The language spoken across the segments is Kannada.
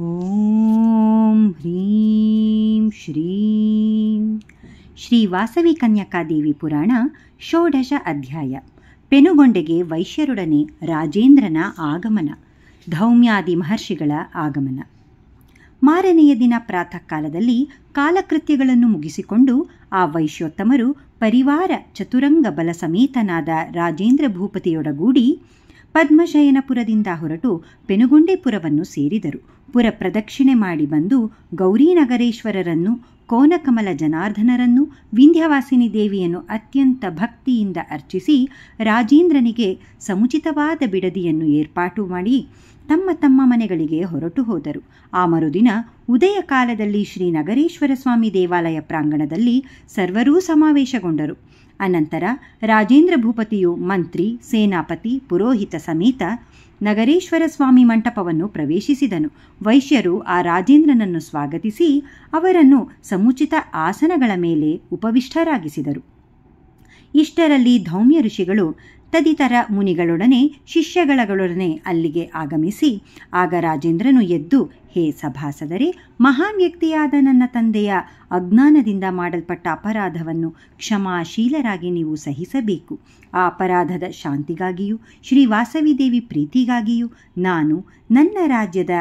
ಓಂ ಹ್ರೀಂ ಶ್ರೀಂ ಶ್ರೀ ವಾಸವಿ ಕನ್ಯಕಾದೇವಿ ಪುರಾಣ ಷೋಡಶ ಅಧ್ಯಾಯ. ಪೆನುಗೊಂಡೆಗೆ ವೈಶ್ಯರೊಡನೆ ರಾಜೇಂದ್ರನ ಆಗಮನ. ಧೌಮ್ಯಾದಿ ಮಹರ್ಷಿಗಳ ಆಗಮನ. ಮಾರನೆಯ ದಿನ ಪ್ರಾತಃ ಕಾಲದಲ್ಲಿ ಕಾಲಕೃತ್ಯಗಳನ್ನು ಮುಗಿಸಿಕೊಂಡು ಆ ವೈಶ್ಯೋತ್ತಮರು ಪರಿವಾರ ಚತುರಂಗ ಬಲ ಸಮೇತನಾದ ರಾಜೇಂದ್ರ ಭೂಪತಿಯೊಡಗೂಡಿ ಪದ್ಮಶಯನಪುರದಿಂದ ಹೊರಟು ಪೆನುಗೊಂಡೆಪುರವನ್ನು ಸೇರಿದರು. ಪುರ ಪ್ರದಕ್ಷಿಣೆ ಮಾಡಿ ಬಂದು ಗೌರೀನಗರೇಶ್ವರರನ್ನು, ಕೋನಕಮಲ ಜನಾರ್ದನರನ್ನು, ವಿಂಧ್ಯವಾಸಿನಿ ದೇವಿಯನ್ನು ಅತ್ಯಂತ ಭಕ್ತಿಯಿಂದ ಅರ್ಚಿಸಿ ರಾಜೇಂದ್ರನಿಗೆ ಸಮುಚಿತವಾದ ಬಿಡದಿಯನ್ನು ಏರ್ಪಾಟು ಮಾಡಿ ತಮ್ಮ ತಮ್ಮ ಮನೆಗಳಿಗೆ ಹೊರಟು ಹೋದರು. ಆ ಮರುದಿನ ಉದಯ ಕಾಲದಲ್ಲಿ ಶ್ರೀ ನಗರೇಶ್ವರ ಸ್ವಾಮಿ ದೇವಾಲಯ ಪ್ರಾಂಗಣದಲ್ಲಿ ಸರ್ವರೂ ಸಮಾವೇಶಗೊಂಡರು. ಅನಂತರ ರಾಜೇಂದ್ರ ಭೂಪತಿಯು ಮಂತ್ರಿ, ಸೇನಾಪತಿ, ಪುರೋಹಿತ ಸಮೇತ ನಗರೇಶ್ವರ ಸ್ವಾಮಿ ಮಂಟಪವನ್ನು ಪ್ರವೇಶಿಸಿದನು. ವೈಶ್ಯರು ಆ ರಾಜೇಂದ್ರನನ್ನು ಸ್ವಾಗತಿಸಿ ಅವರನ್ನು ಸಮುಚಿತ ಆಸನಗಳ ಮೇಲೆ ಉಪವಿಷ್ಟರಾಗಿಸಿದರು. ಇಷ್ಟರಲ್ಲಿ ಧೌಮ್ಯ ಋಷಿಗಳು ತದಿತರ ಮುನಿಗಳೊಡನೆ ಶಿಷ್ಯಗಳೊಡನೆ ಅಲ್ಲಿಗೆ ಆಗಮಿಸಿ, ಆಗ ರಾಜೇಂದ್ರನು ಎದ್ದು, ಹೇ ಸಭಾಸದರೇ, ಮಹಾನ್ ವ್ಯಕ್ತಿಯಾದ ನನ್ನ ತಂದೆಯ ಅಜ್ಞಾನದಿಂದ ಮಾಡಲ್ಪಟ್ಟ ಅಪರಾಧವನ್ನು ಕ್ಷಮಾಶೀಲರಾಗಿ ನೀವು ಸಹಿಸಬೇಕು. ಆ ಅಪರಾಧದ ಶಾಂತಿಗಾಗಿಯೂ ಶ್ರೀ ವಾಸವಿ ದೇವಿ ಪ್ರೀತಿಗಾಗಿಯೂ ನಾನು ನನ್ನ ರಾಜ್ಯದ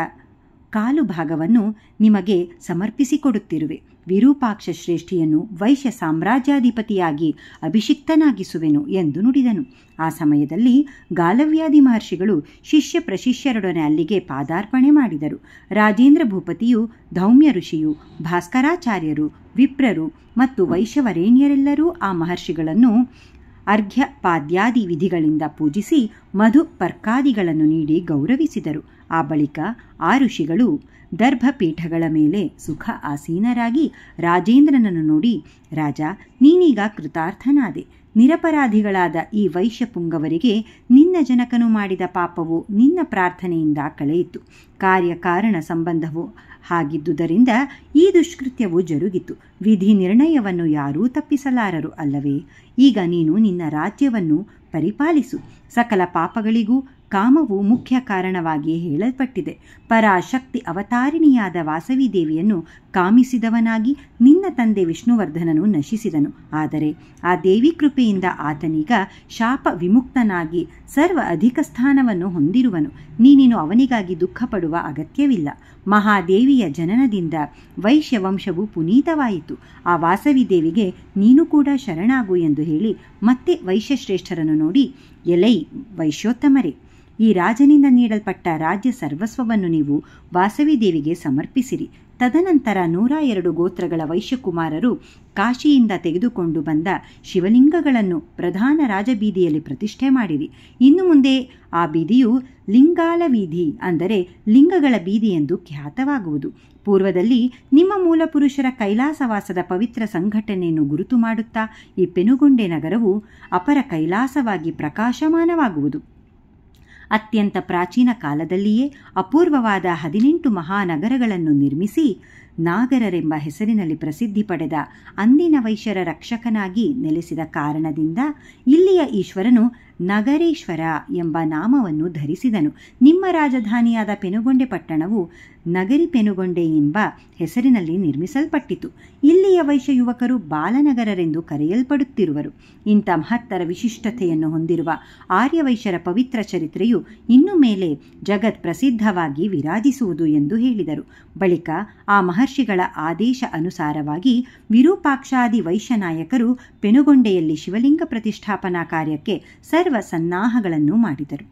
ಕಾಲು ಭಾಗವನ್ನು ನಿಮಗೆ ಸಮರ್ಪಿಸಿಕೊಡುತ್ತಿರುವೆ. ವಿರೂಪಾಕ್ಷ ಶ್ರೇಷ್ಠಿಯನ್ನು ವೈಶ್ಯ ಸಾಮ್ರಾಜ್ಯಾಧಿಪತಿಯಾಗಿ ಅಭಿಷಿಕ್ತನಾಗಿಸುವೆನು ಎಂದು ನುಡಿದನು. ಆ ಸಮಯದಲ್ಲಿ ಗಾಲವ್ಯಾದಿ ಮಹರ್ಷಿಗಳು ಶಿಷ್ಯ ಪ್ರಶಿಷ್ಯರೊಡನೆ ಅಲ್ಲಿಗೆ ಪಾದಾರ್ಪಣೆ ಮಾಡಿದರು. ರಾಜೇಂದ್ರ ಭೂಪತಿಯು, ಧೌಮ್ಯ ಋಷಿಯು, ಭಾಸ್ಕರಾಚಾರ್ಯರು, ವಿಪ್ರರು ಮತ್ತು ವೈಶ್ಯವರೇಣ್ಯರೆಲ್ಲರೂ ಆ ಮಹರ್ಷಿಗಳನ್ನು ಅರ್ಘ್ಯ ಪಾದ್ಯಾದಿ ವಿಧಿಗಳಿಂದ ಪೂಜಿಸಿ ಮಧು ಪರ್ಕಾದಿಗಳನ್ನು ನೀಡಿ ಗೌರವಿಸಿದರು. ಆ ಬಳಿಕ ಆ ಋಷಿಗಳು ದರ್ಭಪೀಠಗಳ ಮೇಲೆ ಸುಖ ಆಸೀನರಾಗಿ ರಾಜೇಂದ್ರನನ್ನು ನೋಡಿ, ರಾಜ, ನೀನೀಗ ಕೃತಾರ್ಥನಾದೆ. ನಿರಪರಾಧಿಗಳಾದ ಈ ವೈಶ್ಯ ಪುಂಗವರಿಗೆ ನಿನ್ನ ಜನಕನು ಮಾಡಿದ ಪಾಪವು ನಿನ್ನ ಪ್ರಾರ್ಥನೆಯಿಂದ ಕಳೆಯಿತು. ಕಾರ್ಯಕಾರಣ ಸಂಬಂಧವು ಹಾಗಿದ್ದುದರಿಂದ ಈ ದುಷ್ಕೃತ್ಯವು ಜರುಗಿತು. ವಿಧಿ ನಿರ್ಣಯವನ್ನು ಯಾರೂ ತಪ್ಪಿಸಲಾರರು ಅಲ್ಲವೇ? ಈಗ ನೀನು ನಿನ್ನ ರಾಜ್ಯವನ್ನು ಪರಿಪಾಲಿಸು. ಸಕಲ ಪಾಪಗಳಿಗೂ ಕಾಮವು ಮುಖ್ಯ ಕಾರಣವಾಗಿ ಹೇಳಲ್ಪಟ್ಟಿದೆ. ಪರಾಶಕ್ತಿ ಅವತಾರಿಣಿಯಾದ ವಾಸವಿ ದೇವಿಯನ್ನು ಕಾಮಿಸಿದವನಾಗಿ ನಿನ್ನ ತಂದೆ ವಿಷ್ಣುವರ್ಧನನು ನಶಿಸಿದನು. ಆದರೆ ಆ ದೇವಿ ಕೃಪೆಯಿಂದ ಆತನೀಗ ಶಾಪ ವಿಮುಕ್ತನಾಗಿ ಸರ್ವ ಅಧಿಕ ಸ್ಥಾನವನ್ನು ಹೊಂದಿರುವನು. ನೀನೇನು ಅವನಿಗಾಗಿ ದುಃಖಪಡುವ ಅಗತ್ಯವಿಲ್ಲ. ಮಹಾದೇವಿಯ ಜನನದಿಂದ ವೈಶ್ಯ ವಂಶವು ಪುನೀತವಾಯಿತು. ಆ ವಾಸವಿ ದೇವಿಗೆ ನೀನು ಕೂಡ ಶರಣಾಗು ಎಂದು ಹೇಳಿ ಮತ್ತೆ ವೈಶ್ಯಶ್ರೇಷ್ಠರನ್ನು ನೋಡಿ, ಎಲೈ ವೈಶ್ಯೋತ್ತಮರೇ, ಈ ರಾಜನಿಂದ ನೀಡಲ್ಪಟ್ಟ ರಾಜ್ಯ ಸರ್ವಸ್ವವನ್ನು ನೀವು ವಾಸವಿ ದೇವಿಗೆ ಸಮರ್ಪಿಸಿರಿ. ತದನಂತರ 102 ಗೋತ್ರಗಳ ವೈಶ್ಯಕುಮಾರರು ಕಾಶಿಯಿಂದ ತೆಗೆದುಕೊಂಡು ಬಂದ ಶಿವಲಿಂಗಗಳನ್ನು ಪ್ರಧಾನ ರಾಜಬೀದಿಯಲ್ಲಿ ಪ್ರತಿಷ್ಠೆ ಮಾಡಿರಿ. ಇನ್ನು ಮುಂದೆ ಆ ಬೀದಿಯು ಲಿಂಗಾಲ ಬೀದಿ, ಅಂದರೆ ಲಿಂಗಗಳ ಬೀದಿ ಎಂದು ಖ್ಯಾತವಾಗುವುದು. ಪೂರ್ವದಲ್ಲಿ ನಿಮ್ಮ ಮೂಲ ಪುರುಷರ ಕೈಲಾಸವಾಸದ ಪವಿತ್ರ ಸಂಘಟನೆಯನ್ನು ಗುರುತು ಮಾಡುತ್ತಾ ಈ ಪೆನುಗೊಂಡೆ ನಗರವು ಅಪರ ಕೈಲಾಸವಾಗಿ ಪ್ರಕಾಶಮಾನವಾಗುವುದು. ಅತ್ಯಂತ ಪ್ರಾಚೀನ ಕಾಲದಲ್ಲಿಯೇ ಅಪೂರ್ವವಾದ 18 ಮಹಾನಗರಗಳನ್ನು ನಿರ್ಮಿಸಿ ನಾಗರರೆಂಬ ಹೆಸರಿನಲ್ಲಿ ಪ್ರಸಿದ್ಧಿ ಪಡೆದ ಅಂದಿನ ವೈಶ್ಯರ ರಕ್ಷಕನಾಗಿ ನೆಲೆಸಿದ ಕಾರಣದಿಂದ ಇಲ್ಲಿಯ ಈಶ್ವರನು ನಗರೇಶ್ವರ ಎಂಬ ನಾಮವನ್ನು ಧರಿಸಿದನು. ನಿಮ್ಮ ರಾಜಧಾನಿಯಾದ ಪೆನುಗೊಂಡೆ ಪಟ್ಟಣವು ನಗರಿ ಪೆನುಗೊಂಡೆ ಎಂಬ ಹೆಸರಿನಲ್ಲಿ ನಿರ್ಮಿಸಲ್ಪಟ್ಟಿತು. ಇಲ್ಲಿಯ ವೈಶ್ಯ ಯುವಕರು ಬಾಲನಗರರೆಂದು ಕರೆಯಲ್ಪಡುತ್ತಿರುವರು. ಇಂಥ ಮಹತ್ತರ ವಿಶಿಷ್ಟತೆಯನ್ನು ಹೊಂದಿರುವ ಆರ್ಯವೈಶ್ಯರ ಪವಿತ್ರ ಚರಿತ್ರೆಯು ಇನ್ನು ಮೇಲೆ ಜಗತ್ ಪ್ರಸಿದ್ಧವಾಗಿ ವಿರಾಜಿಸುವುದು ಎಂದು ಹೇಳಿದರು. ಬಳಿಕ ಆ ಮಹರ್ಷಿಗಳ ಆದೇಶ ಅನುಸಾರವಾಗಿ ವಿರೂಪಾಕ್ಷಾದಿ ವೈಶ್ಯ ನಾಯಕರು ಪೆನುಗೊಂಡೆಯಲ್ಲಿ ಶಿವಲಿಂಗ ಪ್ರತಿಷ್ಠಾಪನಾ ಕಾರ್ಯಕ್ಕೆ ಸರ್ವ ಸನ್ನಾಹಗಳನ್ನು ಮಾಡಿದರು.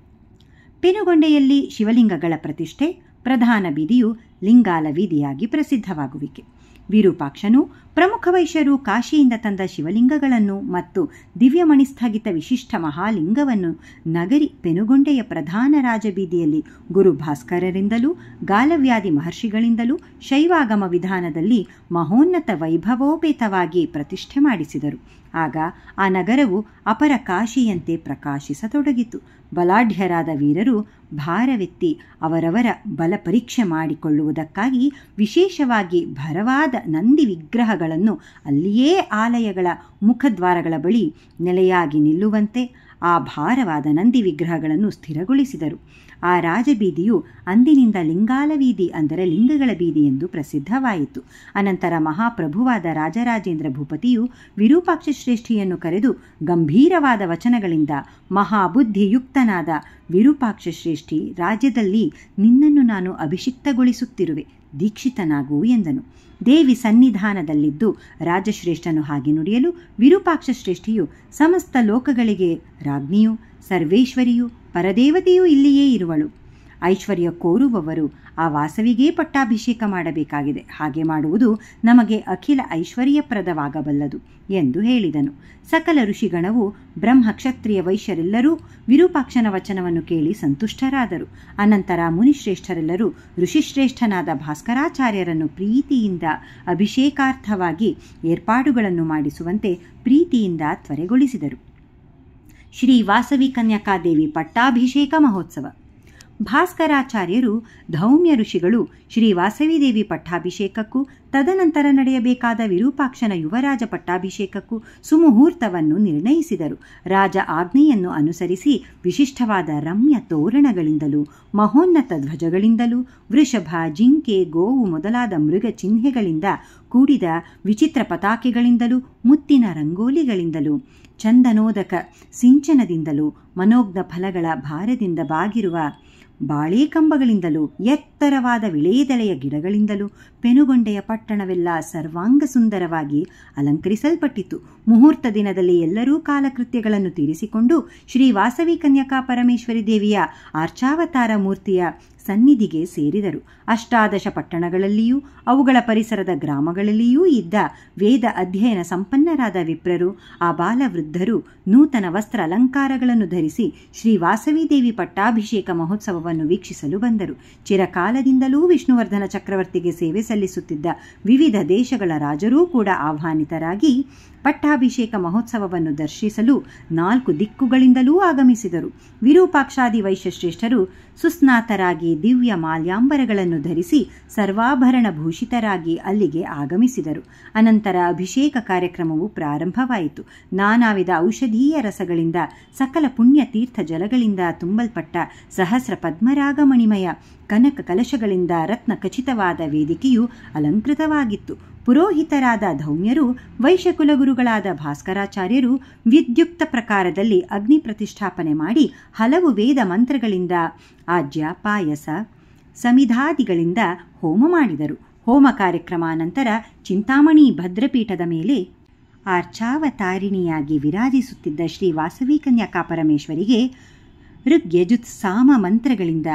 ಪೆನುಗೊಂಡೆಯಲ್ಲಿ ಶಿವಲಿಂಗಗಳ ಪ್ರತಿಷ್ಠೆ, ಪ್ರಧಾನ ಬೀದಿಯು ಲಿಂಗಾಲ ಬೀದಿಯಾಗಿ ಪ್ರಸಿದ್ಧವಾಗುವಿಕೆ. ವಿರೂಪಾಕ್ಷನು ಪ್ರಮುಖ ವೈಶ್ಯರು ಕಾಶಿಯಿಂದ ತಂದ ಶಿವಲಿಂಗಗಳನ್ನು ಮತ್ತು ದಿವ್ಯಮಣಿಸ್ಥಗಿತ ವಿಶಿಷ್ಟ ಮಹಾಲಿಂಗವನ್ನು ನಗರಿ ಪೆನುಗೊಂಡೆಯ ಪ್ರಧಾನ ರಾಜಬೀದಿಯಲ್ಲಿ ಗುರು ಭಾಸ್ಕರರಿಂದಲೂ ಗಾಲವ್ಯಾದಿ ಮಹರ್ಷಿಗಳಿಂದಲೂ ಶೈವಾಗಮ ವಿಧಾನದಲ್ಲಿ ಮಹೋನ್ನತ ವೈಭವೋಪೇತವಾಗಿ ಪ್ರತಿಷ್ಠೆ ಮಾಡಿಸಿದರು. ಆಗ ಆ ನಗರವು ಅಪರ ಕಾಶಿಯಂತೆ ಪ್ರಕಾಶಿಸತೊಡಗಿತು. ಬಲಾಢ್ಯರಾದ ವೀರರು ಭಾರವೆತ್ತಿ ಅವರವರ ಬಲ ಪರೀಕ್ಷೆ ಮಾಡಿಕೊಳ್ಳುವುದಕ್ಕಾಗಿ ವಿಶೇಷವಾಗಿ ಭರವಾದ ನಂದಿ ವಿಗ್ರಹಗಳನ್ನು ಅಲ್ಲಿಯೇ ಆಲಯಗಳ ಮುಖದ್ವಾರಗಳ ಬಳಿ ನೆಲೆಯಾಗಿ ನಿಲ್ಲುವಂತೆ ಆ ಭಾರವಾದ ನಂದಿ ವಿಗ್ರಹಗಳನ್ನು ಸ್ಥಿರಗೊಳಿಸಿದರು. ಆ ರಾಜಬೀದಿಯು ಅಂದಿನಿಂದ ಲಿಂಗಾಲ ಬೀದಿ ಅಂದರೆ ಲಿಂಗಗಳ ಬೀದಿ ಎಂದು ಪ್ರಸಿದ್ಧವಾಯಿತು. ಅನಂತರ ಮಹಾಪ್ರಭುವಾದ ರಾಜರಾಜೇಂದ್ರ ಭೂಪತಿಯು ವಿರೂಪಾಕ್ಷ ಶ್ರೇಷ್ಠಿಯನ್ನು ಕರೆದು ಗಂಭೀರವಾದ ವಚನಗಳಿಂದ ಮಹಾಬುದ್ಧಿಯುಕ್ತನಾದ ವಿರೂಪಾಕ್ಷ ಶ್ರೇಷ್ಠಿ, ರಾಜ್ಯದಲ್ಲಿ ನಿನ್ನನ್ನು ನಾನು ಅಭಿಷಿಕ್ತಗೊಳಿಸುತ್ತಿರುವೆ, ದೀಕ್ಷಿತನಾಗು ಎಂದನು. ದೇವಿ ಸನ್ನಿಧಾನದಲ್ಲಿದ್ದು ರಾಜಶ್ರೇಷ್ಠನು ಹಾಗೆ ನುಡಿಯಲು ವಿರೂಪಾಕ್ಷ ಶ್ರೇಷ್ಠಿಯು, ಸಮಸ್ತ ಲೋಕಗಳಿಗೆ ರಾಜ್ಞಿಯೂ ಸರ್ವೇಶ್ವರಿಯೂ ಪರದೇವತೆಯೂ ಇಲ್ಲಿಯೇ ಇರುವಳು. ಐಶ್ವರ್ಯ ಕೋರುವವರು ಆ ವಾಸವಿಗೇ ಪಟ್ಟಾಭಿಷೇಕ ಮಾಡಬೇಕಾಗಿದೆ. ಹಾಗೆ ಮಾಡುವುದು ನಮಗೆ ಅಖಿಲ ಐಶ್ವರ್ಯಪ್ರದವಾಗಬಲ್ಲದು ಎಂದು ಹೇಳಿದನು. ಸಕಲ ಋಷಿಗಣವು ಬ್ರಹ್ಮ ಕ್ಷತ್ರಿಯ ವೈಶ್ಯರೆಲ್ಲರೂ ವಿರೂಪಾಕ್ಷನ ವಚನವನ್ನು ಕೇಳಿ ಸಂತುಷ್ಟರಾದರು. ಅನಂತರ ಮುನಿಶ್ರೇಷ್ಠರೆಲ್ಲರೂ ಋಷಿಶ್ರೇಷ್ಠನಾದ ಭಾಸ್ಕರಾಚಾರ್ಯರನ್ನು ಪ್ರೀತಿಯಿಂದ ಅಭಿಷೇಕಾರ್ಥವಾಗಿ ಏರ್ಪಾಡುಗಳನ್ನು ಮಾಡಿಸುವಂತೆ ಪ್ರೀತಿಯಿಂದ ತ್ವರೆಗೊಳಿಸಿದರು. ಶ್ರೀ ವಾಸವಿ ಕನ್ಯಕಾದೇವಿ ಪಟ್ಟಾಭಿಷೇಕ ಮಹೋತ್ಸವ. ಭಾಸ್ಕರಾಚಾರ್ಯರು ಧೌಮ್ಯ ಋಷಿಗಳು ಶ್ರೀ ವಾಸವಿದೇವಿ ಪಟ್ಟಾಭಿಷೇಕಕ್ಕೂ ತದನಂತರ ನಡೆಯಬೇಕಾದ ವಿರೂಪಾಕ್ಷನ ಯುವರಾಜ ಪಟ್ಟಾಭಿಷೇಕಕ್ಕೂ ಸುಮುಹೂರ್ತವನ್ನು ನಿರ್ಣಯಿಸಿದರು. ರಾಜ ಆಜ್ಞೆಯನ್ನು ಅನುಸರಿಸಿ ವಿಶಿಷ್ಟವಾದ ರಮ್ಯ ತೋರಣಗಳಿಂದಲೂ ಮಹೋನ್ನತ ಧ್ವಜಗಳಿಂದಲೂ ವೃಷಭ, ಜಿಂಕೆ, ಗೋವು ಮೊದಲಾದ ಮೃಗ ಚಿಹ್ನೆಗಳಿಂದ ಕೂಡಿದ ವಿಚಿತ್ರ ಪತಾಕೆಗಳಿಂದಲೂ ಮುತ್ತಿನ ರಂಗೋಲಿಗಳಿಂದಲೂ ಚಂದನೋದಕ ಸಿಂಚನದಿಂದಲೂ ಮನೋಜ್ಞ ಫಲಗಳ ಭಾರದಿಂದ ಬಾಗಿರುವ ಬಾಳೆಕಂಬಗಳಿಂದಲೂ ಎತ್ತರವಾದ ವಿಳೆಯದೆಲೆಯ ಗಿಡಗಳಿಂದಲೂ ಪೆನುಗೊಂಡೆಯ ಪಟ್ಟಣವೆಲ್ಲ ಸರ್ವಾಂಗ ಸುಂದರವಾಗಿ ಅಲಂಕರಿಸಲ್ಪಟ್ಟಿತು. ಮುಹೂರ್ತ ದಿನದಲ್ಲಿ ಎಲ್ಲರೂ ಕಾಲಕೃತ್ಯಗಳನ್ನು ತೀರಿಸಿಕೊಂಡು ಶ್ರೀ ವಾಸವಿ ಕನ್ಯಕಾ ಪರಮೇಶ್ವರಿ ದೇವಿಯ ಆರ್ಚಾವತಾರ ಮೂರ್ತಿಯ ಸನ್ನಿಧಿಗೆ ಸೇರಿದರು. ಅಷ್ಟಾದಶ ಪಟ್ಟಣಗಳಲ್ಲಿಯೂ ಅವುಗಳ ಪರಿಸರದ ಗ್ರಾಮಗಳಲ್ಲಿಯೂ ಇದ್ದ ವೇದ ಅಧ್ಯಯನ ಸಂಪನ್ನರಾದ ವಿಪ್ರರು, ಆ ಬಾಲವೃದ್ಧರು ನೂತನ ವಸ್ತ್ರ ಅಲಂಕಾರಗಳನ್ನು ಧರಿಸಿ ಶ್ರೀ ವಾಸವಿದೇವಿ ಪಟ್ಟಾಭಿಷೇಕ ಮಹೋತ್ಸವವನ್ನು ವೀಕ್ಷಿಸಲು ಬಂದರು. ಚಿರಕಾಲದಿಂದಲೂ ವಿಷ್ಣುವರ್ಧನ ಚಕ್ರವರ್ತಿಗೆ ಸೇವೆ ಸಲ್ಲಿಸುತ್ತಿದ್ದ ವಿವಿಧ ದೇಶಗಳ ರಾಜರೂ ಕೂಡ ಆಹ್ವಾನಿತರಾಗಿ ಪಟ್ಟಾಭಿಷೇಕ ಮಹೋತ್ಸವವನ್ನು ದರ್ಶಿಸಲು 4 ದಿಕ್ಕುಗಳಿಂದಲೂ ಆಗಮಿಸಿದರು. ವಿರೂಪಾಕ್ಷಾದಿ ವೈಶ್ಯಶ್ರೇಷ್ಠರು ಸುಸ್ನಾತರಾಗಿ ದಿವ್ಯ ಮಾಲ್ಯಾಂಬರಗಳನ್ನು ಧರಿಸಿ ಸರ್ವಾಭರಣ ಭೂಷಿತರಾಗಿ ಅಲ್ಲಿಗೆ ಆಗಮಿಸಿದರು. ಅನಂತರ ಅಭಿಷೇಕ ಕಾರ್ಯಕ್ರಮವು ಪ್ರಾರಂಭವಾಯಿತು. ನಾನಾ ವಿಧ ಔಷಧೀಯ ರಸಗಳಿಂದ ಸಕಲ ಪುಣ್ಯ ತೀರ್ಥ ಜಲಗಳಿಂದ ತುಂಬಲ್ಪಟ್ಟ ಸಹಸ್ರ ಪದ್ಮರಾಗ ಮಣಿಮಯ ಕನಕ ಕಲಶಗಳಿಂದ ರತ್ನ ಖಚಿತವಾದ ವೇದಿಕೆಯು ಅಲಂಕೃತವಾಗಿತ್ತು. ಪುರೋಹಿತರಾದ ಧೌಮ್ಯರು, ವೈಶ್ಯಕುಲಗುರುಗಳಾದ ಭಾಸ್ಕರಾಚಾರ್ಯರು ವಿದ್ಯುಕ್ತ ಪ್ರಕಾರದಲ್ಲಿ ಅಗ್ನಿ ಪ್ರತಿಷ್ಠಾಪನೆ ಮಾಡಿ ಹಲವು ವೇದ ಮಂತ್ರಗಳಿಂದ ಆಜ್ಯ, ಪಾಯಸ, ಸಮಿಧಾದಿಗಳಿಂದ ಹೋಮ ಮಾಡಿದರು. ಹೋಮ ಕಾರ್ಯಕ್ರಮಾನಂತರ ಚಿಂತಾಮಣಿ ಭದ್ರಪೀಠದ ಮೇಲೆ ಆರ್ಚಾವತಾರಿಣಿಯಾಗಿ ವಿರಾಜಿಸುತ್ತಿದ್ದ ಶ್ರೀ ವಾಸವಿ ಕನ್ಯಕಾ ಪರಮೇಶ್ವರಿಗೆ ಋಗ್ಯಜುತ್ ಸಾಮ ಮಂತ್ರಗಳಿಂದ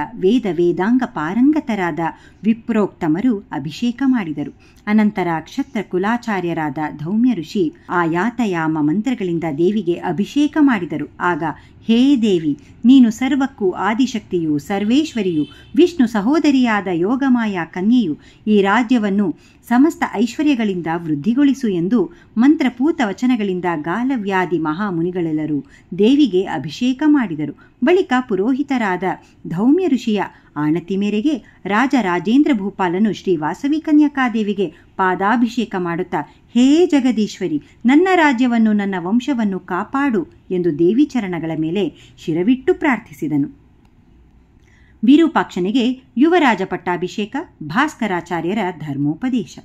ವೇದಾಂಗ ಪಾರಂಗತರಾದ ವಿಪ್ರೋಕ್ತಮರು ಅಭಿಷೇಕ ಮಾಡಿದರು. ಅನಂತರ ಕ್ಷತ್ರ ಕುಲಾಚಾರ್ಯರಾದ ಧೌಮ್ಯ ಋಷಿ ಆ ಯಾತಯಾಮ ಮಂತ್ರಗಳಿಂದ ದೇವಿಗೆ ಅಭಿಷೇಕ ಮಾಡಿದರು. ಆಗ, ಹೇ ದೇವಿ, ನೀನು ಸರ್ವಕ್ಕೂ ಆದಿಶಕ್ತಿಯು, ಸರ್ವೇಶ್ವರಿಯು, ವಿಷ್ಣು ಸಹೋದರಿಯಾದ ಯೋಗಮಾಯ ಕನ್ಯೆಯು, ಈ ರಾಜ್ಯವನ್ನು ಸಮಸ್ತ ಐಶ್ವರ್ಯಗಳಿಂದ ವೃದ್ಧಿಗೊಳಿಸು ಎಂದು ಮಂತ್ರಪೂತ ವಚನಗಳಿಂದ ಗಾಲವ್ಯಾದಿ ಮಹಾಮುನಿಗಳೆಲ್ಲರೂ ದೇವಿಗೆ ಅಭಿಷೇಕ ಮಾಡಿದರು. ಬಳಿಕ ಪುರೋಹಿತರಾದ ಧೌಮ್ಯ ಋಷಿಯ ಆಣತಿ ಮೇರೆಗೆ ರಾಜ ರಾಜೇಂದ್ರ ಭೂಪಾಲನು ಶ್ರೀ ವಾಸವಿ ಕನ್ಯಕಾದೇವಿಗೆ ಪಾದಾಭಿಷೇಕ ಮಾಡುತ್ತಾ, ಹೇ ಜಗದೀಶ್ವರಿ, ನನ್ನ ರಾಜ್ಯವನ್ನು, ನನ್ನ ವಂಶವನ್ನು ಕಾಪಾಡು ಎಂದು ದೇವಿ ಚರಣಗಳ ಮೇಲೆ ಶಿರವಿಟ್ಟು ಪ್ರಾರ್ಥಿಸಿದನು. ವಿರೂಪಾಕ್ಷನಿಗೆ ಯುವರಾಜ ಪಟ್ಟಾಭಿಷೇಕ, ಭಾಸ್ಕರಾಚಾರ್ಯರ ಧರ್ಮೋಪದೇಶ.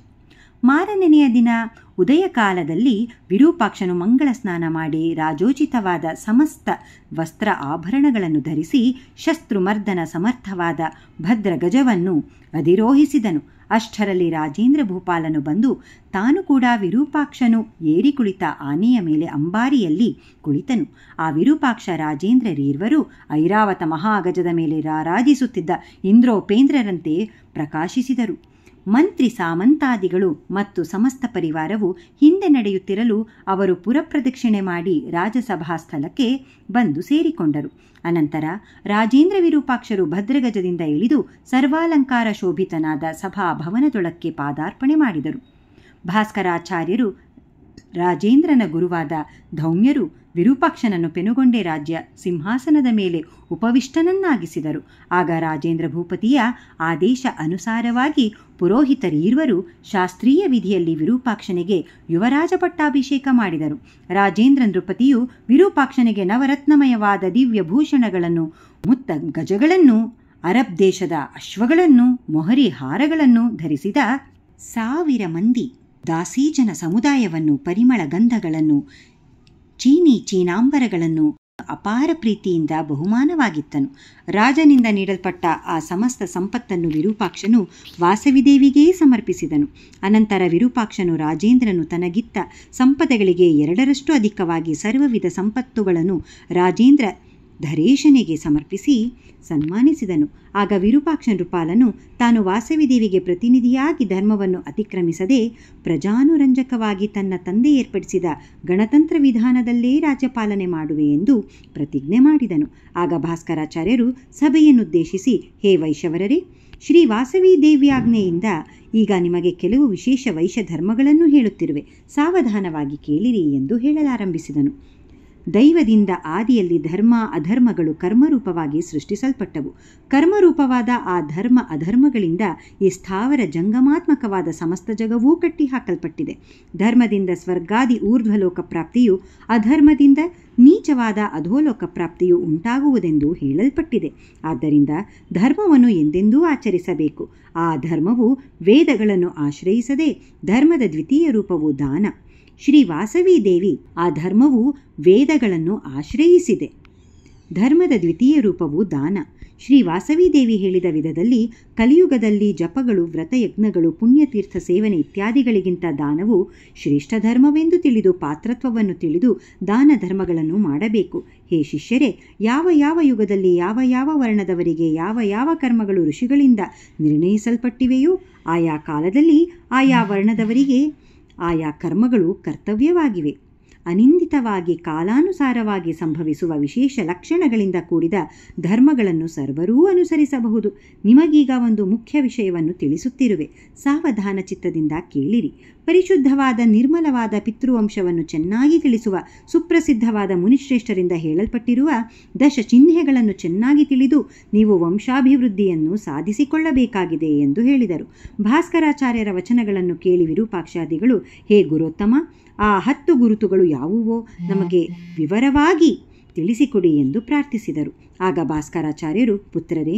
ಮಾರನೆಯ ದಿನ ಉದಯ ಕಾಲದಲ್ಲಿ ವಿರೂಪಾಕ್ಷನು ಮಂಗಳ ಸ್ನಾನ ಮಾಡಿ ರಾಜೋಚಿತವಾದ ಸಮಸ್ತ ವಸ್ತ್ರ ಆಭರಣಗಳನ್ನು ಧರಿಸಿ ಶಸ್ತ್ರುಮರ್ದನ ಸಮರ್ಥವಾದ ಭದ್ರ ಗಜವನ್ನು ಅಧಿರೋಹಿಸಿದನು. ಅಷ್ಟರಲ್ಲಿ ರಾಜೇಂದ್ರ ಭೂಪಾಲನು ಬಂದು ತಾನು ಕೂಡ ವಿರೂಪಾಕ್ಷನು ಏರಿ ಕುಳಿತ ಆನೆಯ ಮೇಲೆ ಅಂಬಾರಿಯಲ್ಲಿ ಕುಳಿತನು. ಆ ವಿರೂಪಾಕ್ಷ ರಾಜೇಂದ್ರರೀರ್ವರು ಐರಾವತ ಮಹಾಗಜದ ಮೇಲೆ ರಾರಾಜಿಸುತ್ತಿದ್ದ ಇಂದ್ರೋಪೇಂದ್ರರಂತೆ ಪ್ರಕಾಶಿಸಿದರು. ಮಂತ್ರಿ ಸಾಮಂತಾದಿಗಳು ಮತ್ತು ಸಮಸ್ತ ಪರಿವಾರವು ಹಿಂದೆ ನಡೆಯುತ್ತಿರಲು ಅವರು ಪುರಪ್ರದಕ್ಷಿಣೆ ಮಾಡಿ ರಾಜಸಭಾ ಸ್ಥಳಕ್ಕೆ ಬಂದು ಸೇರಿಕೊಂಡರು. ಅನಂತರ ರಾಜೇಂದ್ರ ವಿರೂಪಾಕ್ಷರು ಭದ್ರಗಜದಿಂದ ಇಳಿದು ಸರ್ವಾಲಂಕಾರ ಶೋಭಿತನಾದ ಸಭಾಭವನದೊಳಕ್ಕೆ ಪಾದಾರ್ಪಣೆ ಮಾಡಿದರು. ಭಾಸ್ಕರಾಚಾರ್ಯರು, ರಾಜೇಂದ್ರನ ಗುರುವಾದ ಧೌಮ್ಯರು, ವಿರೂಪಾಕ್ಷನನ್ನು ಪೆನುಗೊಂಡೆ ರಾಜ್ಯ ಸಿಂಹಾಸನದ ಮೇಲೆ ಉಪವಿಷ್ಟನನ್ನಾಗಿಸಿದರು. ಆಗ ರಾಜೇಂದ್ರ ಭೂಪತಿಯ ಆದೇಶ ಅನುಸಾರವಾಗಿ ಪುರೋಹಿತರೀರ್ವರು ಶಾಸ್ತ್ರೀಯ ವಿಧಿಯಲ್ಲಿ ವಿರೂಪಾಕ್ಷನಿಗೆ ಯುವರಾಜ ಪಟ್ಟಾಭಿಷೇಕ ಮಾಡಿದರು. ರಾಜೇಂದ್ರ ನೃಪತಿಯು ವಿರೂಪಾಕ್ಷನಿಗೆ ನವರತ್ನಮಯವಾದ ದಿವ್ಯ ಭೂಷಣಗಳನ್ನು, ಮುತ್ತ ಗಜಗಳನ್ನು, ಅರಬ್ ದೇಶದ ಅಶ್ವಗಳನ್ನು, ಮೊಹರಿ ಹಾರಗಳನ್ನು ಧರಿಸಿದ 1000 ಮಂದಿ ದಾಸೀಜನ ಸಮುದಾಯವನ್ನು, ಪರಿಮಳ ಗಂಧಗಳನ್ನು, ಚೀನಾಂಬರಗಳನ್ನು ಅಪಾರ ಪ್ರೀತಿಯಿಂದ ಬಹುಮಾನವಾಗಿತ್ತನು. ರಾಜನಿಂದ ನೀಡಲ್ಪಟ್ಟ ಆ ಸಮಸ್ತ ಸಂಪತ್ತನ್ನು ವಿರೂಪಾಕ್ಷನು ವಾಸವಿದೇವಿಗೇ ಸಮರ್ಪಿಸಿದನು. ಅನಂತರ ವಿರೂಪಾಕ್ಷನು ರಾಜೇಂದ್ರನು ತನಗಿತ್ತ ಸಂಪದಗಳಿಗೆ 2ರಷ್ಟು ಅಧಿಕವಾಗಿ ಸರ್ವವಿಧ ಸಂಪತ್ತುಗಳನ್ನು ರಾಜೇಂದ್ರ ಧರೇಶನಿಗೆ ಸಮರ್ಪಿಸಿ ಸನ್ಮಾನಿಸಿದನು. ಆಗ ವಿರೂಪಾಕ್ಷ ನೃಪಾಲನು ತಾನು ವಾಸವಿದೇವಿಗೆ ಪ್ರತಿನಿಧಿಯಾಗಿ ಧರ್ಮವನ್ನು ಅತಿಕ್ರಮಿಸದೆ ಪ್ರಜಾನುರಂಜಕವಾಗಿ ತನ್ನ ತಂದೆ ಏರ್ಪಡಿಸಿದ ಗಣತಂತ್ರ ವಿಧಾನದಲ್ಲೇ ರಾಜ್ಯಪಾಲನೆ ಮಾಡುವೆ ಎಂದು ಪ್ರತಿಜ್ಞೆ ಮಾಡಿದನು. ಆಗ ಭಾಸ್ಕರಾಚಾರ್ಯರು ಸಭೆಯನ್ನುದ್ದೇಶಿಸಿ, ಹೇ ವೈಶವರರೇ, ಶ್ರೀ ವಾಸವಿ ದೇವ್ಯಾಜ್ಞೆಯಿಂದ ಈಗ ನಿಮಗೆ ಕೆಲವು ವಿಶೇಷ ವೈಶ್ಯ ಧರ್ಮಗಳನ್ನು ಹೇಳುತ್ತಿರುವೆ, ಸಾವಧಾನವಾಗಿ ಕೇಳಿರಿ ಎಂದು ಹೇಳಲಾರಂಭಿಸಿದನು. ದೈವದಿಂದ ಆದಿಯಲ್ಲಿ ಧರ್ಮ ಅಧರ್ಮಗಳು ಕರ್ಮರೂಪವಾಗಿ ಸೃಷ್ಟಿಸಲ್ಪಟ್ಟವು. ಕರ್ಮರೂಪವಾದ ಆ ಧರ್ಮ ಅಧರ್ಮಗಳಿಂದ ಈ ಸ್ಥಾವರ ಜಂಗಮಾತ್ಮಕವಾದ ಸಮಸ್ತ ಜಗವೂ ಕಟ್ಟಿ ಹಾಕಲ್ಪಟ್ಟಿದೆ. ಧರ್ಮದಿಂದ ಸ್ವರ್ಗಾದಿ ಊರ್ಧ್ವಲೋಕ ಪ್ರಾಪ್ತಿಯು, ಅಧರ್ಮದಿಂದ ನೀಚವಾದ ಅಧೋಲೋಕ ಪ್ರಾಪ್ತಿಯು ಉಂಟಾಗುವುದೆಂದು ಹೇಳಲ್ಪಟ್ಟಿದೆ. ಆದ್ದರಿಂದ ಧರ್ಮವನ್ನು ಎಂದೆಂದೂ ಆಚರಿಸಬೇಕು. ಆ ಧರ್ಮವು ವೇದಗಳನ್ನು ಆಶ್ರಯಿಸದೆ, ಧರ್ಮದ ದ್ವಿತೀಯ ರೂಪವು ದಾನ. ಶ್ರೀ ವಾಸವಿ ದೇವಿ ಆ ಧರ್ಮವು ವೇದಗಳನ್ನು ಆಶ್ರಯಿಸಿದೆ. ಧರ್ಮದ ದ್ವಿತೀಯ ರೂಪವು ದಾನ. ಶ್ರೀ ವಾಸವಿ ದೇವಿ ಹೇಳಿದ ವಿಧದಲ್ಲಿ ಕಲಿಯುಗದಲ್ಲಿ ಜಪಗಳು, ವ್ರತಯಜ್ಞಗಳು, ಪುಣ್ಯತೀರ್ಥ ಸೇವನೆ ಇತ್ಯಾದಿಗಳಿಗಿಂತ ದಾನವು ಶ್ರೇಷ್ಠ ಧರ್ಮವೆಂದು ತಿಳಿದು ಪಾತ್ರತ್ವವನ್ನು ತಿಳಿದು ದಾನ ಧರ್ಮಗಳನ್ನು ಮಾಡಬೇಕು. ಹೇ ಶಿಷ್ಯರೇ, ಯಾವ ಯಾವ ಯುಗದಲ್ಲಿ ಯಾವ ಯಾವ ವರ್ಣದವರಿಗೆ ಯಾವ ಯಾವ ಕರ್ಮಗಳು ಋಷಿಗಳಿಂದ ನಿರ್ಣಯಿಸಲ್ಪಟ್ಟಿವೆಯೋ ಆಯಾ ಕಾಲದಲ್ಲಿ ಆಯಾ ವರ್ಣದವರಿಗೆ ಆಯಾ ಕರ್ಮಗಳು ಕರ್ತವ್ಯವಾಗಿವೆ. ಅನಿಂದಿತವಾಗಿ ಕಾಲಾನುಸಾರವಾಗಿ ಸಂಭವಿಸುವ ವಿಶೇಷ ಲಕ್ಷಣಗಳಿಂದ ಕೂಡಿದ ಧರ್ಮಗಳನ್ನು ಸರ್ವರೂ ಅನುಸರಿಸಬಹುದು. ನಿಮಗೀಗ ಒಂದು ಮುಖ್ಯ ವಿಷಯವನ್ನು ತಿಳಿಸುತ್ತಿರುವೆ, ಸಾವಧಾನ ಚಿತ್ತದಿಂದ ಕೇಳಿರಿ. ಪರಿಶುದ್ಧವಾದ ನಿರ್ಮಲವಾದ ಪಿತೃವಂಶವನ್ನು ಚೆನ್ನಾಗಿ ತಿಳಿಸುವ ಸುಪ್ರಸಿದ್ಧವಾದ ಮುನಿಶ್ರೇಷ್ಠರಿಂದ ಹೇಳಲ್ಪಟ್ಟಿರುವ ಚಿಹ್ನೆಗಳನ್ನು ಚೆನ್ನಾಗಿ ತಿಳಿದು ನೀವು ವಂಶಾಭಿವೃದ್ಧಿಯನ್ನು ಸಾಧಿಸಿಕೊಳ್ಳಬೇಕಾಗಿದೆ ಎಂದು ಹೇಳಿದರು. ಭಾಸ್ಕರಾಚಾರ್ಯರ ವಚನಗಳನ್ನು ಕೇಳಿ ವಿರೂಪಾಕ್ಷಾದಿಗಳು, ಹೇ ಗುರೋತ್ತಮ, ಆ 10 ಗುರುತುಗಳು ಯಾವುವೋ ನಮಗೆ ವಿವರವಾಗಿ ತಿಳಿಸಿಕೊಡಿ ಎಂದು ಪ್ರಾರ್ಥಿಸಿದರು. ಆಗ ಭಾಸ್ಕರಾಚಾರ್ಯರು, ಪುತ್ರರೇ,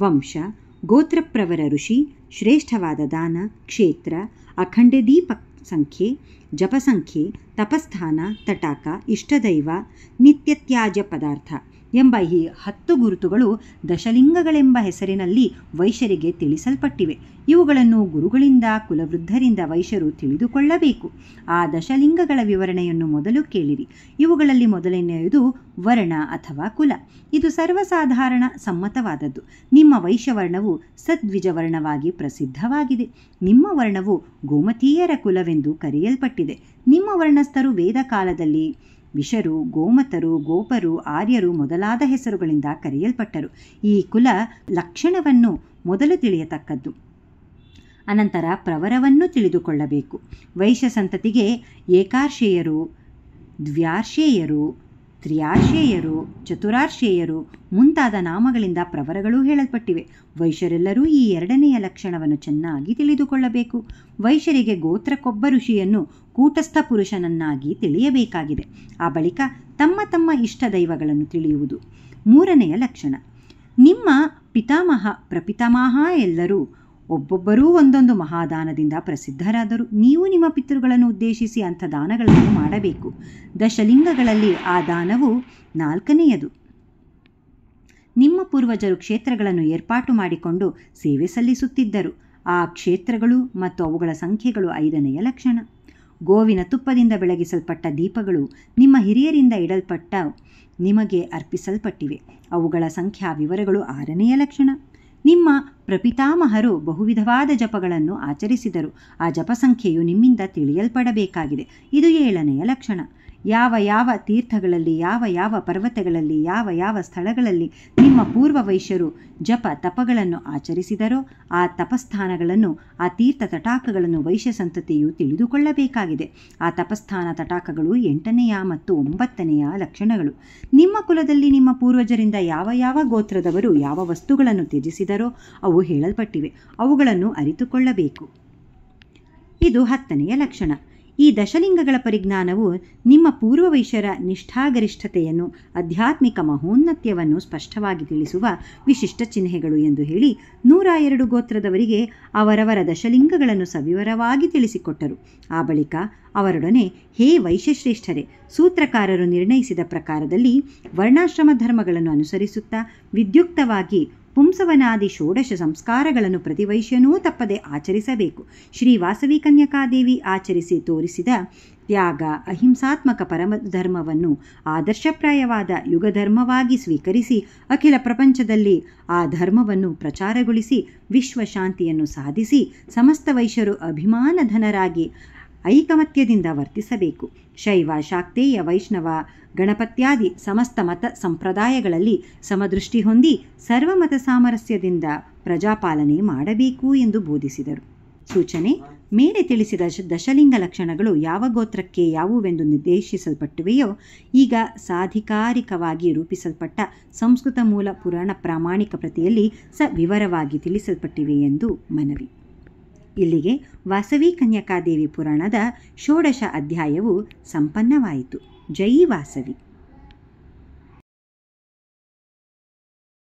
ವಂಶ, ಗೋತ್ರಪ್ರವರ ಋಷಿ, ಶ್ರೇಷ್ಠವಾದ ದಾನ, ಕ್ಷೇತ್ರ, ಅಖಂಡ ದೀಪ ಸಂಖ್ಯೆ, ಜಪಸಂಖ್ಯೆ, ತಪಸ್ಥಾನ, ತಟಾಕ, ಇಷ್ಟದೈವ, ನಿತ್ಯತ್ಯಾಜ್ಯ ಪದಾರ್ಥ ಎಂಬ ಈ 10 ಗುರುತುಗಳು ದಶಲಿಂಗಗಳೆಂಬ ಹೆಸರಿನಲ್ಲಿ ವೈಶ್ಯರಿಗೆ ತಿಳಿಸಲ್ಪಟ್ಟಿವೆ. ಇವುಗಳನ್ನು ಗುರುಗಳಿಂದ, ಕುಲವೃದ್ಧರಿಂದ ವೈಶ್ಯರು ತಿಳಿದುಕೊಳ್ಳಬೇಕು. ಆ ದಶಲಿಂಗಗಳ ವಿವರಣೆಯನ್ನು ಮೊದಲು ಕೇಳಿರಿ. ಇವುಗಳಲ್ಲಿ ಮೊದಲನೆಯದು ವರ್ಣ ಅಥವಾ ಕುಲ. ಇದು ಸರ್ವಸಾಧಾರಣ ಸಮ್ಮತವಾದದ್ದು. ನಿಮ್ಮ ವೈಶ್ಯವರ್ಣವು ಸದ್ವಿಜವರ್ಣವಾಗಿ ಪ್ರಸಿದ್ಧವಾಗಿದೆ. ನಿಮ್ಮ ವರ್ಣವು ಗೋಮತೀಯರ ಕುಲವೆಂದು ಕರೆಯಲ್ಪಟ್ಟಿದೆ. ನಿಮ್ಮ ವರ್ಣಸ್ಥರು ವೇದ ಕಾಲದಲ್ಲಿ ವಿಶರು, ಗೋಮತರು, ಗೋಪರು, ಆರ್ಯರು ಮೊದಲಾದ ಹೆಸರುಗಳಿಂದ ಕರೆಯಲ್ಪಟ್ಟರು. ಈ ಕುಲ ಲಕ್ಷಣವನ್ನು ಮೊದಲು ತಿಳಿಯತಕ್ಕದ್ದು. ಅನಂತರ ಪ್ರವರವನ್ನು ತಿಳಿದುಕೊಳ್ಳಬೇಕು. ವೈಶ್ಯ ಸಂತತಿಗೆ ಏಕಾರ್ಷೇಯರು, ದ್ವ್ಯಾರ್ಷೇಯರು, ತ್ರಿಯಾರ್ಷೇಯರು, ಚತುರಾರ್ಷೇಯರು ಮುಂತಾದ ನಾಮಗಳಿಂದ ಪ್ರವರಗಳು ಹೇಳಲ್ಪಟ್ಟಿವೆ. ವೈಶ್ಯರೆಲ್ಲರೂ ಈ 2ನೆಯ ಲಕ್ಷಣವನ್ನು ಚೆನ್ನಾಗಿ ತಿಳಿದುಕೊಳ್ಳಬೇಕು. ವೈಶ್ಯರಿಗೆ ಗೋತ್ರಕ್ಕೊಬ್ಬ ಋಷಿಯನ್ನು ಕೂಟಸ್ಥ ಪುರುಷನನ್ನಾಗಿ ತಿಳಿಯಬೇಕಾಗಿದೆ. ಆ ಬಳಿಕ ತಮ್ಮ ತಮ್ಮ ಇಷ್ಟ ದೈವಗಳನ್ನು ತಿಳಿಯುವುದು 3ನೆಯ ಲಕ್ಷಣ. ನಿಮ್ಮ ಪಿತಾಮಹ ಪ್ರಪಿತಾಮಹ ಎಲ್ಲರೂ ಒಬ್ಬೊಬ್ಬರೂ ಒಂದೊಂದು ಮಹಾದಾನದಿಂದ ಪ್ರಸಿದ್ಧರಾದರು. ನೀವು ನಿಮ್ಮ ಪಿತೃಗಳನ್ನು ಉದ್ದೇಶಿಸಿ ಅಂಥ ದಾನಗಳನ್ನು ಮಾಡಬೇಕು. ದಶಲಿಂಗಗಳಲ್ಲಿ ಆ ದಾನವು 4ನೆಯದು. ನಿಮ್ಮ ಪೂರ್ವಜರು ಕ್ಷೇತ್ರಗಳನ್ನು ಏರ್ಪಾಟು ಮಾಡಿಕೊಂಡು ಸೇವೆ ಸಲ್ಲಿಸುತ್ತಿದ್ದರು. ಆ ಕ್ಷೇತ್ರಗಳು ಮತ್ತು ಅವುಗಳ ಸಂಖ್ಯೆಗಳು 5ನೆಯ ಲಕ್ಷಣ. ಗೋವಿನ ತುಪ್ಪದಿಂದ ಬೆಳಗಿಸಲ್ಪಟ್ಟ ದೀಪಗಳು ನಿಮ್ಮ ಹಿರಿಯರಿಂದ ಇಡಲ್ಪಟ್ಟ ನಿಮಗೆ ಅರ್ಪಿಸಲ್ಪಟ್ಟಿವೆ. ಅವುಗಳ ಸಂಖ್ಯಾ ವಿವರಗಳು 6ನೆಯ ಲಕ್ಷಣ. ನಿಮ್ಮ ಪ್ರಪಿತಾಮಹರು ಬಹುವಿಧವಾದ ಜಪಗಳನ್ನು ಆಚರಿಸಿದರು. ಆ ಜಪಸಂಖ್ಯೆಯು ನಿಮ್ಮಿಂದ ತಿಳಿಯಲ್ಪಡಬೇಕಾಗಿದೆ. ಇದು 7ನೆಯ ಲಕ್ಷಣ. ಯಾವ ಯಾವ ತೀರ್ಥಗಳಲ್ಲಿ, ಯಾವ ಯಾವ ಪರ್ವತಗಳಲ್ಲಿ, ಯಾವ ಯಾವ ಸ್ಥಳಗಳಲ್ಲಿ ನಿಮ್ಮ ಪೂರ್ವ ವೈಶ್ಯರು ಜಪ ತಪಗಳನ್ನು ಆಚರಿಸಿದರೋ ಆ ತಪಸ್ಥಾನಗಳನ್ನು, ಆ ತೀರ್ಥ ತಟಾಕಗಳನ್ನು ವೈಶ್ಯ ಸಂತತಿಯು ತಿಳಿದುಕೊಳ್ಳಬೇಕಾಗಿದೆ. ಆ ತಪಸ್ಥಾನ ತಟಾಕಗಳು 8ನೆಯ ಮತ್ತು 9ನೆಯ ಲಕ್ಷಣಗಳು. ನಿಮ್ಮ ಕುಲದಲ್ಲಿ ನಿಮ್ಮ ಪೂರ್ವಜರಿಂದ ಯಾವ ಯಾವ ಗೋತ್ರದವರು ಯಾವ ವಸ್ತುಗಳನ್ನು ತ್ಯಜಿಸಿದರೋ ಅವು ಹೇಳಲ್ಪಟ್ಟಿವೆ. ಅವುಗಳನ್ನು ಅರಿತುಕೊಳ್ಳಬೇಕು. ಇದು 10ನೆಯ ಲಕ್ಷಣ. ಈ ದಶಲಿಂಗಗಳ ಪರಿಜ್ಞಾನವು ನಿಮ್ಮ ಪೂರ್ವವೈಶ್ಯರ ನಿಷ್ಠಾಗರಿಷ್ಠತೆಯನ್ನು, ಆಧ್ಯಾತ್ಮಿಕ ಮಹೋನ್ನತ್ಯವನ್ನು ಸ್ಪಷ್ಟವಾಗಿ ತಿಳಿಸುವ ವಿಶಿಷ್ಟ ಚಿಹ್ನೆಗಳು ಎಂದು ಹೇಳಿ 102 ಗೋತ್ರದವರಿಗೆ ಅವರವರ ದಶಲಿಂಗಗಳನ್ನು ಸವಿವರವಾಗಿ ತಿಳಿಸಿಕೊಟ್ಟರು. ಆ ಬಳಿಕ ಅವರೊಡನೆ, ಹೇ ವೈಶ್ಯಶ್ರೇಷ್ಠರೇ, ಸೂತ್ರಕಾರರು ನಿರ್ಣಯಿಸಿದ ಪ್ರಕಾರದಲ್ಲಿ ವರ್ಣಾಶ್ರಮ ಧರ್ಮಗಳನ್ನು ಅನುಸರಿಸುತ್ತಾ ವಿದ್ಯುಕ್ತವಾಗಿ ಪುಂಸವನಾದಿ 16 ಸಂಸ್ಕಾರಗಳನ್ನು ಪ್ರತಿವೈಶ್ಯನೂ ತಪ್ಪದೆ ಆಚರಿಸಬೇಕು. ಶ್ರೀ ವಾಸವಿ ಕನ್ಯಕಾದೇವಿ ಆಚರಿಸಿ ತೋರಿಸಿದ ತ್ಯಾಗ, ಅಹಿಂಸಾತ್ಮಕ ಪರಮಧರ್ಮವನ್ನು ಆದರ್ಶಪ್ರಾಯವಾದ ಯುಗಧರ್ಮವಾಗಿ ಸ್ವೀಕರಿಸಿ ಅಖಿಲ ಪ್ರಪಂಚದಲ್ಲಿ ಆ ಧರ್ಮವನ್ನು ಪ್ರಚಾರಗೊಳಿಸಿ ವಿಶ್ವಶಾಂತಿಯನ್ನು ಸಾಧಿಸಿ ಸಮಸ್ತ ವೈಶ್ಯರು ಅಭಿಮಾನಧನರಾಗಿ ಐಕಮತ್ಯದಿಂದ ವರ್ತಿಸಬೇಕು. ಶೈವ, ಶಾಕ್ತೇಯ, ವೈಷ್ಣವ, ಗಣಪತ್ಯಾದಿ ಸಮಸ್ತ ಮತ ಸಂಪ್ರದಾಯಗಳಲ್ಲಿ ಸಮದೃಷ್ಟಿ ಹೊಂದಿ ಸರ್ವಮತ ಸಾಮರಸ್ಯದಿಂದ ಪ್ರಜಾಪಾಲನೆ ಮಾಡಬೇಕು ಎಂದು ಬೋಧಿಸಿದರು. ಸೂಚನೆ: ಮೇಲೆ ತಿಳಿಸಿದ ದಶಲಿಂಗ ಲಕ್ಷಣಗಳು ಯಾವ ಗೋತ್ರಕ್ಕೆ ಯಾವುವೆಂದು ನಿರ್ದೇಶಿಸಲ್ಪಟ್ಟಿವೆಯೋ ಈಗ ಸಾಧಿಕಾರಿಕವಾಗಿ ರೂಪಿಸಲ್ಪಟ್ಟ ಸಂಸ್ಕೃತ ಮೂಲ ಪುರಾಣ ಪ್ರಾಮಾಣಿಕ ಪ್ರತಿಯಲ್ಲಿ ವಿವರವಾಗಿ ತಿಳಿಸಲ್ಪಟ್ಟಿವೆ ಎಂದು ಮನವಿ. ಇಲ್ಲಿಗೆ ವಾಸವಿ ಕನ್ಯಕಾದೇವಿ ಪುರಾಣದ 16 ಅಧ್ಯಾಯವು ಸಂಪನ್ನವಾಯಿತು. ಜೈ ವಾಸವಿ.